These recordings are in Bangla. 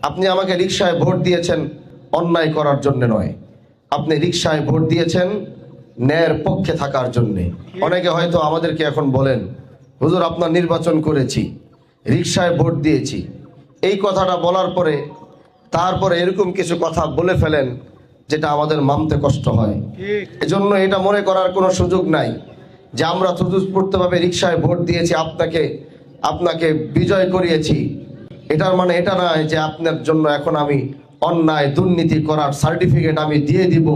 আপনি আমাকে রিকশায় ভোট দিয়েছেন অন্যায় করার জন্য নয়, আপনি রিকশায় ভোট দিয়েছেন ন্যায়ের পক্ষে থাকার জন্য। অনেকে হয়তো আমাদেরকে এখন বলেন, হুজুর আপনার নির্বাচন করেছি, রিকশায় ভোট দিয়েছি, এই কথাটা বলার পরে তারপরে এরকম কিছু কথা বলে ফেলেন যেটা আমাদের মানতে কষ্ট হয়। এজন্য এটা মনে করার কোনো সুযোগ নাই যে আমরা স্বতঃস্ফূর্তভাবে রিকশায় ভোট দিয়েছি, আপনাকে বিজয় করিয়েছি। এটার মানে এটা নয় যে আপনার জন্য এখন আমি অন্যায় দুর্নীতি করার সার্টিফিকেট আমি দিয়ে দিব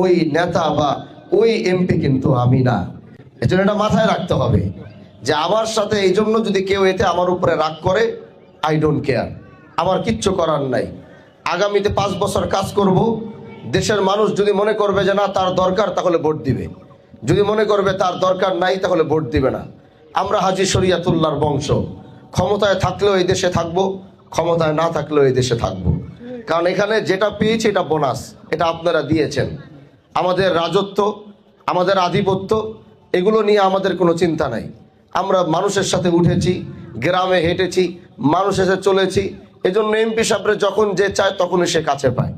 ওই নেতা বা ওই এমপি, কিন্তু আমি না। এজন্য এটা মাথায় রাখতে হবে যে আমার সাথে এই জন্য যদি কেউ এতে আমার উপরে রাগ করে, আই ডোন্ট কেয়ার, আমার কিচ্ছু করার নাই। আগামীতে 5 বছর কাজ করব, দেশের মানুষ যদি মনে করবে যে না তার দরকার, তাহলে ভোট দিবে। যদি মনে করবে তার দরকার নাই, তাহলে ভোট দিবে না। আমরা হাজী শরিয়াতুল্লাহর বংশ, ক্ষমতায় থাকলেও এই দেশে থাকবো, ক্ষমতায় না থাকলেও এই দেশে থাকবো। কারণ এখানে যেটা পেয়েছি এটা বোনাস, এটা আপনারা দিয়েছেন। আমাদের রাজত্ব, আমাদের আধিপত্য, এগুলো নিয়ে আমাদের কোনো চিন্তা নাই। আমরা মানুষের সাথে উঠেছি, গ্রামে হেঁটেছি, মানুষের সাথে চলেছি। এজন্য এমপি সাহেবরা যখন যে চায় তখনই সে কাছে পায়।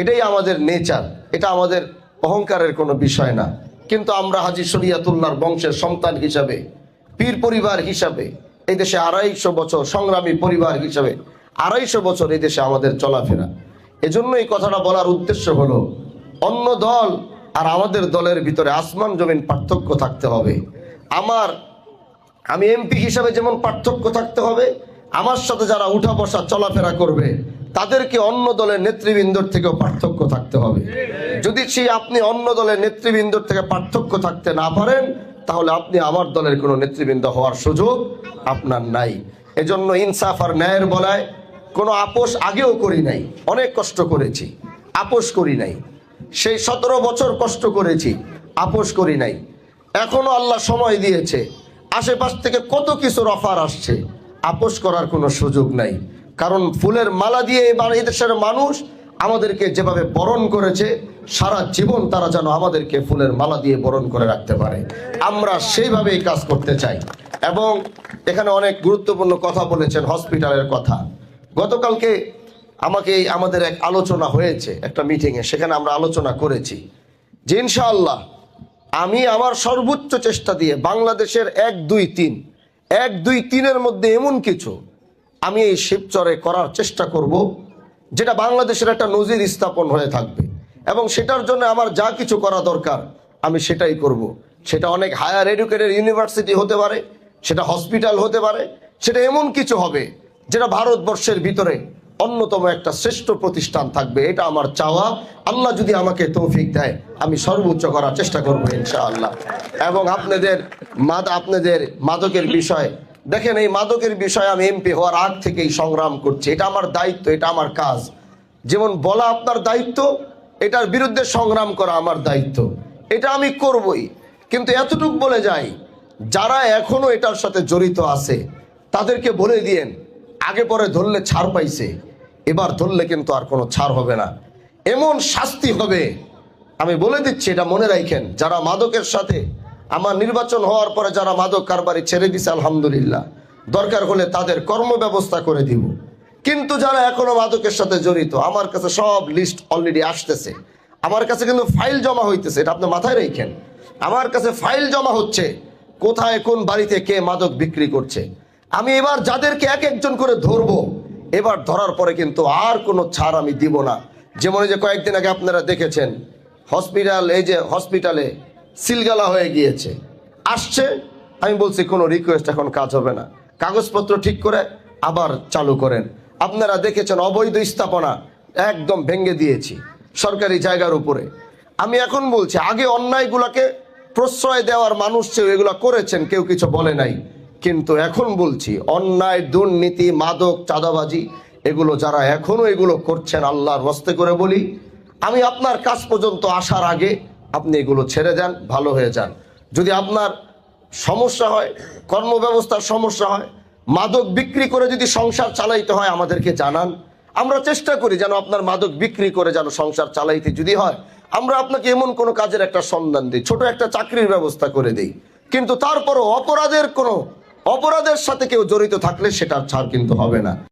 এটাই আমাদের নেচার, এটা আমাদের অহংকারের কোনো বিষয় না। কিন্তু আমরা হাজী শরিয়াতুল্লাহর বংশের সন্তান হিসাবে, পীর পরিবার হিসাবে, এই দেশে 250 বছর সংগ্রামী পরিবার হিসাবে 250 বছর এই দেশে আমাদের চলাফেরা। এজন্য এই কথাটা বলার উদ্দেশ্য হলো, অন্য দল আর আমাদের দলের ভিতরে আসমান জমিন পার্থক্য থাকতে হবে। আমি এমপি হিসাবে যেমন পার্থক্য থাকতে হবে, আমার সাথে যারা উঠা বসা চলাফেরা করবে তাদেরকে অন্য দলের নেতৃবৃন্দর থেকেও পার্থক্য থাকতে হবে। যদি আপনি অন্য দলের নেতৃবৃন্দর থেকে পার্থক্য থাকতে না পারেন, তাহলে আপনি আমার দলের কোনো নেতৃবৃন্দ হওয়ার সুযোগ আপনার নাই। এজন্য ইনসাফ আর ন্যায়ের বলায় কোনো আপোষ আগেও করি নাই, অনেক কষ্ট করেছি, আপোষ করি নাই। সেই 17 বছর কষ্ট করেছি, আপোষ করি নাই। এখনো আল্লাহ সময় দিয়েছে, আশেপাশ থেকে কত কিছুর অফার আসছে, আপোষ করার কোনো সুযোগ নাই। কারণ ফুলের মালা দিয়ে এবার এই দেশের মানুষ আমাদেরকে যেভাবে বরণ করেছে, সারা জীবন তারা যেন আমাদেরকে ফুলের মালা দিয়ে বরণ করে রাখতে পারে, আমরা সেইভাবেই কাজ করতে চাই। এবং এখানে অনেক গুরুত্বপূর্ণ কথা বলেছেন, হসপিটালের কথা। গতকালকে আমাদের এক আলোচনা হয়েছে একটা মিটিংয়ে, সেখানে আমরা আলোচনা করেছি যে ইনশাআল্লাহ আমি আমার সর্বোচ্চ চেষ্টা দিয়ে বাংলাদেশের 1, 2, 3 মধ্যে এমন কিছু আমি এই শিবচরে করার চেষ্টা করব যেটা বাংলাদেশের একটা নজির স্থাপন হয়ে থাকবে। এবং সেটার জন্য আমার যা কিছু করা দরকার আমি সেটাই করব। সেটা অনেক হায়ার এডুকেটেড ইউনিভার্সিটি হতে পারে, সেটা হসপিটাল হতে পারে, সেটা এমন কিছু হবে যেটা ভারতবর্ষের ভিতরে অন্যতম একটা শ্রেষ্ঠ প্রতিষ্ঠান থাকবে। এটা আমার চাওয়া। আল্লাহ যদি আমাকে তৌফিক দেয়, আমি সর্বোচ্চ করার চেষ্টা করবো ইনশাআল্লাহ। এবং আপনাদের মাদকের বিষয় দেখেন, এই মাদকের বিষয়ে আমি এমপি হওয়ার আগ থেকেই সংগ্রাম করছি। এটা আমার দায়িত্ব, এটা আমার কাজ। যেমন বলা আপনার দায়িত্ব, এটার বিরুদ্ধে সংগ্রাম করা আমার দায়িত্ব, এটা আমি করবই। কিন্তু এতটুকু বলে যাই, যারা এখনো এটার সাথে জড়িত আছে তাদেরকে বলে দিয়েন, আগে পরে ধরলে ছাড় পাইছে, এবার ধরলে কিন্তু আর কোনো ছাড় হবে না, এমন শাস্তি হবে। আমি বলে দিচ্ছি, এটা মনে রাখেন। যারা মাদকের সাথে, আমার নির্বাচন হওয়ার পরে যারা মাদক কারবারি ছেড়ে দিছে আলহামদুলিল্লাহ, দরকার হলে তাদের কর্ম ব্যবস্থা করে দিব। কিন্তু যারা এখনো মাদকের সাথে জড়িত, আমার কাছে সব লিস্ট অলরেডি আসতেছে, আমার কাছে কিন্তু ফাইল জমা হইতেছে, এটা আপনি মাথায় রাখেন। আমার কাছে ফাইল জমা হচ্ছে, কোথায় কোন বাড়িতে কে মাদক বিক্রি করছে। আমি এবার যাদেরকে এক একজন করে ধরবো, এবার ধরার পরে কিন্তু আর কোনো ছাড় আমি দিব না। যেমন এই যে কয়েকদিন আগে আপনারা দেখেছেন হসপিটালে সিলগালা হয়ে গিয়েছে, আসছে, আমি বলছি কোনো রিকোয়েস্ট এখন কাজ হবে না, কাগজপত্র ঠিক করে আবার চালু করেন। আপনারা দেখেছেন অবৈধ স্থাপনা একদম ভেঙে দিয়েছি সরকারি জায়গার উপরে। আমি এখন বলছি, আগে অন্যায়গুলোকে প্রশ্রয় দেওয়ার মানুষ ছিল, এগুলো করেছেন, কেউ কিছু বলে নাই। কিন্তু এখন বলছি, অন্যায় দুর্নীতি মাদক চাঁদাবাজি এগুলো যারা এখনো এগুলো করছেন, আল্লাহর হস্তে করে বলি, আমি আপনার কাছ পর্যন্ত আসার আগে আপনি এগুলো ছেড়ে দেন, ভালো হয়ে যান। যদি আপনার সমস্যা হয়, কর্মব্যবস্থার সমস্যা হয়, মাদক বিক্রি করে যদি সংসার চালাইতে হয় আমাদেরকে জানান। আমরা চেষ্টা করি যেন আপনার মাদক বিক্রি করে যেন সংসার চালাইতে যদি হয়, আমরা আপনাকে এমন কোনো কাজের একটা সন্ধান দিই, ছোট একটা চাকরির ব্যবস্থা করে দিই। কিন্তু তারপরও অপরাধের সাথে কেউ জড়িত থাকলে সেটার ছাড় কিন্তু হবে না।